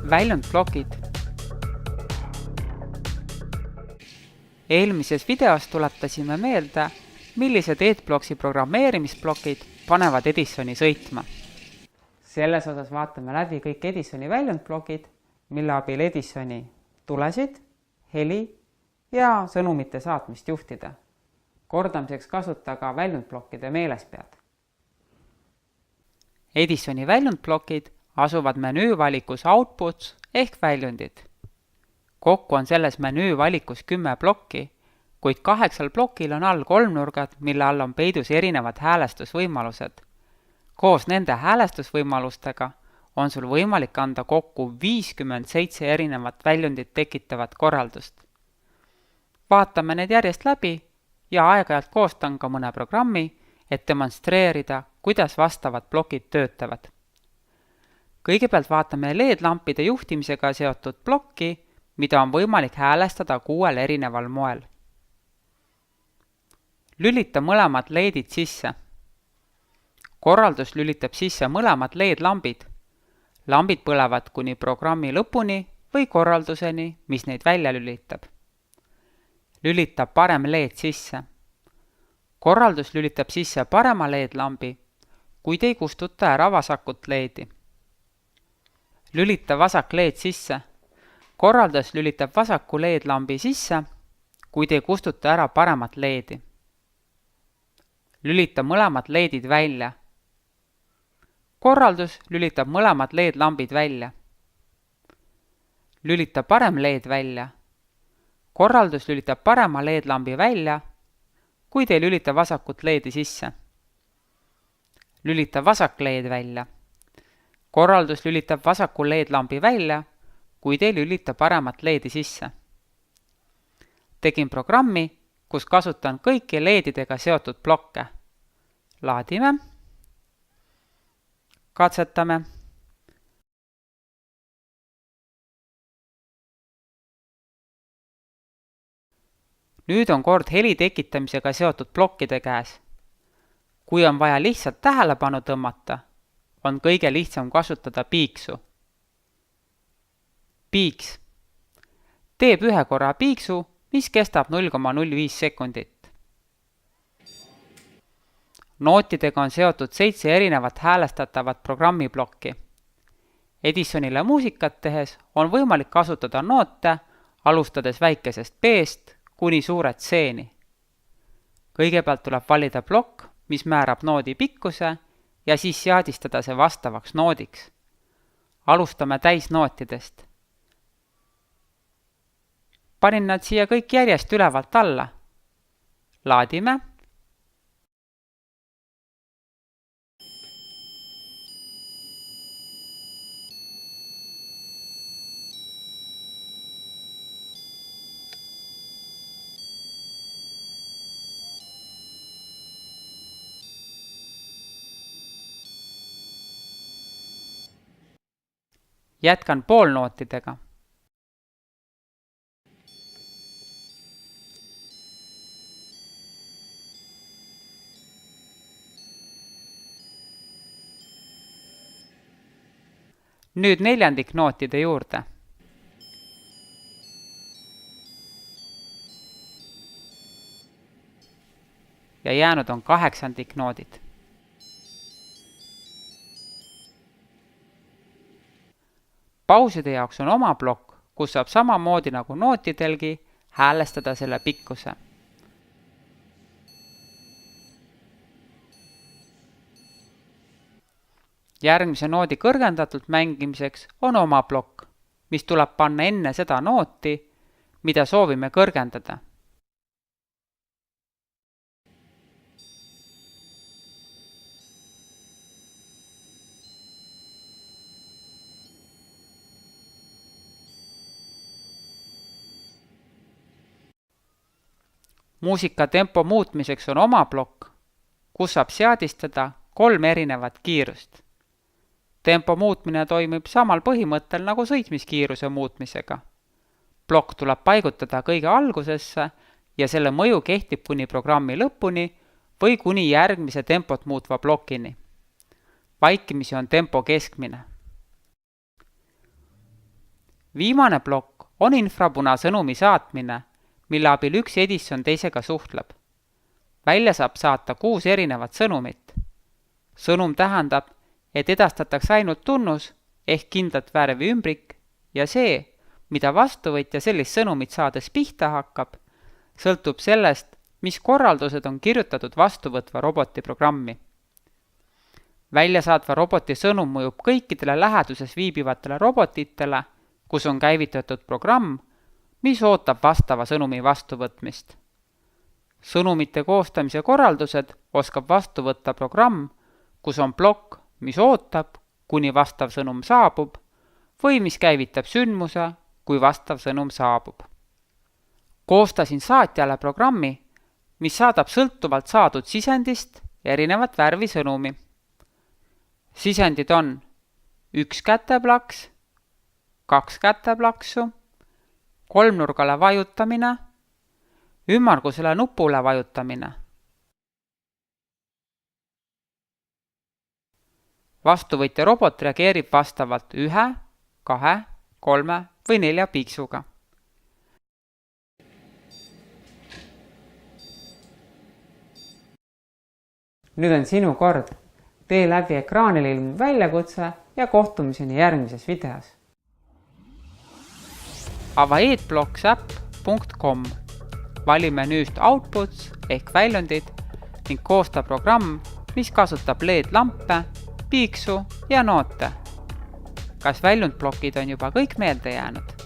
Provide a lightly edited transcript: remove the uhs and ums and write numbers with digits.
Väljundplokid. Eelmises videos tuletasime meelde, millised EdBlocksi programmeerimisplokid panevad Edisoni sõitma. Selles osas vaatame läbi kõik Edisoni väljundplokid, mille abil Edisoni tulesid, heli ja sõnumite saatmist juhtida. Kordamiseks kasuta ka väljundplokkide meelespead. Edisoni väljundplokid asuvad menüüvalikus Outputs ehk väljundid. Kokku on selles menüüvalikus 10 plokki, kuid 8 plokil on all kolmnurgad, mille all on peidus erinevad häälestusvõimalused. Koos nende häälestusvõimalustega on sul võimalik anda kokku 57 erinevat väljundit tekitavat korraldust. Vaatame need järjest läbi ja aeg-ajalt koostan ka mõne programmi, et demonstreerida, kuidas vastavad plokid töötavad. Kõigepealt vaatame LED-lampide juhtimisega seotud plokki, mida on võimalik häälestada 6 erineval moel. Lülita mõlemad LED-id sisse. Korraldus lülitab sisse mõlemad LED-lambid. Lambid põlevad kuni programmi lõpuni või korralduseni, mis neid välja lülitab. Lülitab parem LED sisse. Korraldus lülitab sisse parema LED-lambi, kuid ei kustuta ära vasakut LED-i. Lülita vasak LED sisse. Korraldus lülitab vasaku LED-lambi sisse, kuid ei kustuta ära paremat LED-i. Lülita mõlemad LED-id välja. Korraldus lülitab mõlemad LED-lambid välja. Lülita parem LED välja. Korraldus lülitab parema LED-lambi välja, kuid ei lülita vasakut LED-i sisse. Lülita vasak LED välja. Korraldus lülitab vasaku LED-lambi välja, kuid ei lülita paremat LED-i sisse. Tegin programmi, kus kasutan kõiki LED-idega seotud blokke. Laadime. Katsetame. Nüüd on kord heli tekitamisega seotud plokkide käes. Kui on vaja lihtsalt tähelepanu tõmmata, on kõige lihtsam kasutada piiksu. Piiks. Teeb ühe korra piiksu, mis kestab 0,05 sekundit. Nootidega on seotud 7 erinevat häälestatavat programmiplokki. Edisonile muusikat tehes on võimalik kasutada noote, alustades väikesest B-st kuni suure C-ni. Kõigepealt tuleb valida plokk, mis määrab noodi pikkuse ja siis seadistada see vastavaks noodiks. Alustame täisnootidest. Panin nad siia kõik järjest ülevalt alla. Laadime. Jätkan poolnootidega. Nüüd neljandiknootide juurde. Ja jäänud on kaheksandiknoodid. Pauside jaoks on oma plokk, kus saab samamoodi nagu nootidelgi häälestada selle pikkuse. Järgmise noodi kõrgendatult mängimiseks on oma plokk, mis tuleb panna enne seda nooti, mida soovime kõrgendada. Muusika tempo muutmiseks on oma plokk, kus saab seadistada 3 erinevat kiirust. Tempo muutmine toimib samal põhimõttel nagu sõitmiskiiruse muutmisega. Plokk tuleb paigutada kõige algusesse ja selle mõju kehtib kuni programmi lõpuni või kuni järgmise tempot muutva plokini. Vaikimisi on tempo keskmine. Viimane plokk on infrapunasõnumi saatmine, mille abil üks Edison teisega suhtleb. Välja saab saata 6 erinevat sõnumit. Sõnum tähendab, et edastatakse ainult tunnus ehk kindlat värvi ümbrik ja see, mida vastuvõtja sellist sõnumit saades pihta hakkab, sõltub sellest, mis korraldused on kirjutatud vastuvõtva roboti programmi. Väljasaatva roboti sõnum mõjub kõikidele läheduses viibivatele robotitele, kus on käivitatud programm, mis ootab vastava sõnumi vastuvõtmist. Sõnumite koostamise korraldused oskab vastu võtta programm, kus on plokk, mis ootab, kuni vastav sõnum saabub, või mis käivitab sündmuse, kui vastav sõnum saabub. Koostasin saatjale programmi, mis saadab sõltuvalt saadud sisendist erinevat värvi sõnumi. Sisendid on 1 käteplaks, 2 käteplaksu, 3-nurgale vajutamine, ümmargusele nupule vajutamine. Vastuvõtja robot reageerib vastavalt 1, 2, 3 või 4 piiksuga. Nüüd on sinu kord. Tee läbi ekraanil ilmuv väljakutse ja kohtumiseni järgmises videos. Ava eatblocks.com. Vali menüüst Outputs ehk väljundid ning koosta programm, mis kasutab LED-lampe, piiksu ja noote. Kas väljundblokid on juba kõik meelde jäänud?